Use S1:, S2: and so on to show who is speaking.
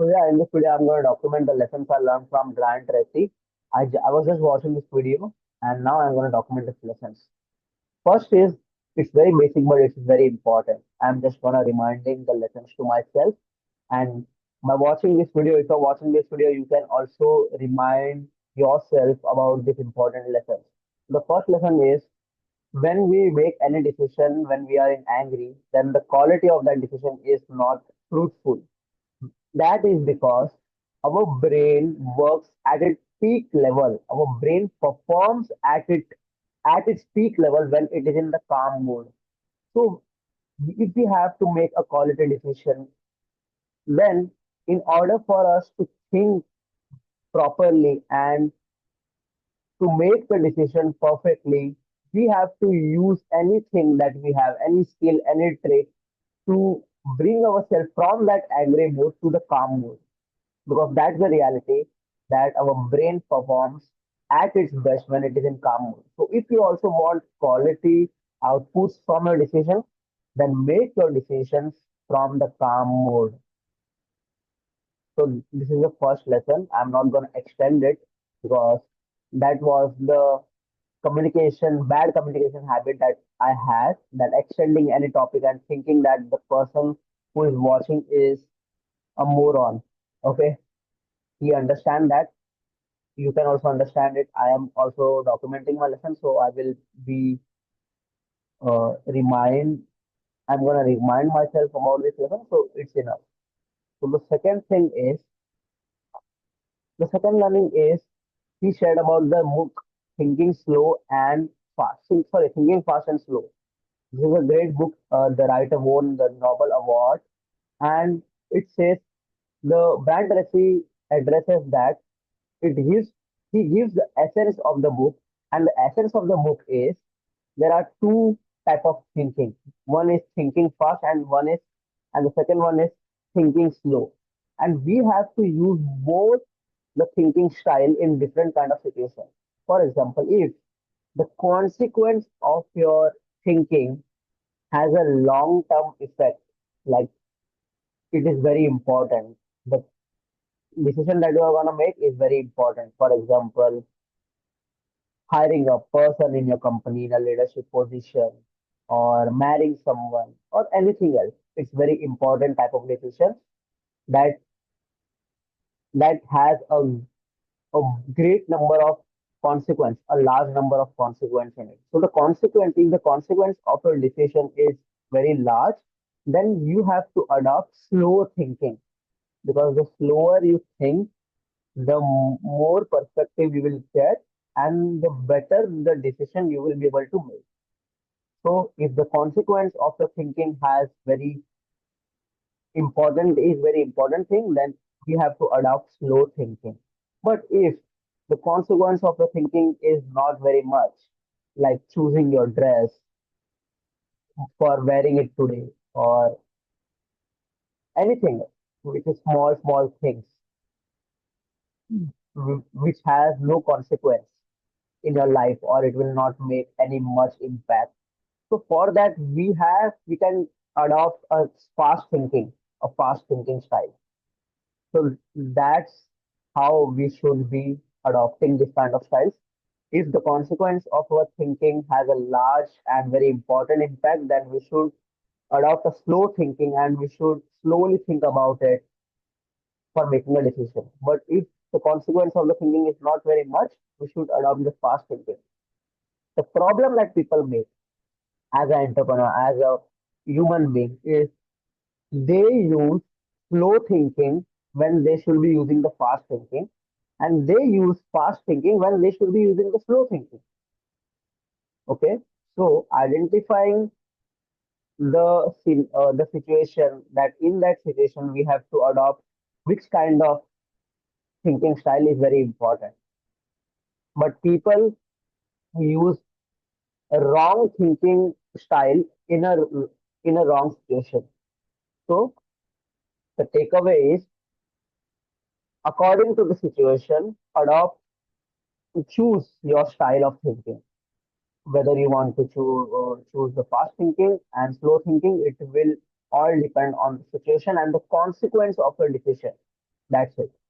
S1: So yeah, in this video, I'm going to document the lessons I learned from Brian Tracy. I was just watching this video, and now I'm going to document the lessons. First is it's very basic, but it's very important. I'm just going to reminding the lessons to myself, and by watching this video, if you're watching this video, you can also remind yourself about these important lessons. The first lesson is when we make any decision when we are in angry, then the quality of that decision is not fruitful. That is because our brain works at its peak level. Our brain performs at its peak level when it is in the calm mode. So if we have to make a quality decision, then in order for us to think properly and to make the decision perfectly, we have to use anything that we have, any skill, any trick to bring ourselves from that angry mode to the calm mode. Because that's the reality that our brain performs at its best when it is in calm mode. So if you also want quality outputs from your decision, then make your decisions from the calm mode. So this is the first lesson. I'm not going to extend it because that was the bad communication habit that I had, that extending any topic and thinking that the person who is watching is a moron. Okay, he understand that. You can also understand it. I am also documenting my lesson, so I will be remind. I'm gonna remind myself about this lesson, so it's enough. So the second learning is he shared about the book Thinking Slow and Fast. Thinking Fast and Slow. This is a great book. The writer won the Nobel Award, and it says the brand Tracy addresses that it gives he gives the essence of the book, and the essence of the book is there are two type of thinking. One is thinking fast, and the second one is thinking slow. And we have to use both the thinking style in different kind of situations. For example, if the consequence of your thinking has a long term effect, like it is very important. The decision that you are going to make is very important. For example, hiring a person in your company in a leadership position or marrying someone or anything else. It's very important type of decision that has a great number of consequence, a large number of consequence in it. So if the consequence of your decision is very large, then you have to adopt slow thinking, because the slower you think, the more perspective you will get and the better the decision you will be able to make. So if the consequence of the thinking has very important thing, then we have to adopt slow thinking. But if the consequence of the thinking is not very much, like choosing your dress for wearing it today or anything which is small things which has no consequence in your life, or it will not make any much impact. So for that we can adopt a fast thinking style. So that's how we should be adopting this kind of styles. If the consequence of our thinking has a large and very important impact, then we should adopt a slow thinking and we should slowly think about it for making a decision. But if the consequence of the thinking is not very much, we should adopt the fast thinking. The problem that people make as an entrepreneur, as a human being, is they use slow thinking when they should be using the fast thinking, and they use fast thinking when they should be using the slow thinking. Okay, so identifying the situation, that in that situation we have to adopt which kind of thinking style is very important. But people use a wrong thinking style in a wrong situation. So the takeaway is, according to the situation, adopt choose your style of thinking. Whether you want to choose the fast thinking and slow thinking, it will all depend on the situation and the consequence of your decision. That's it.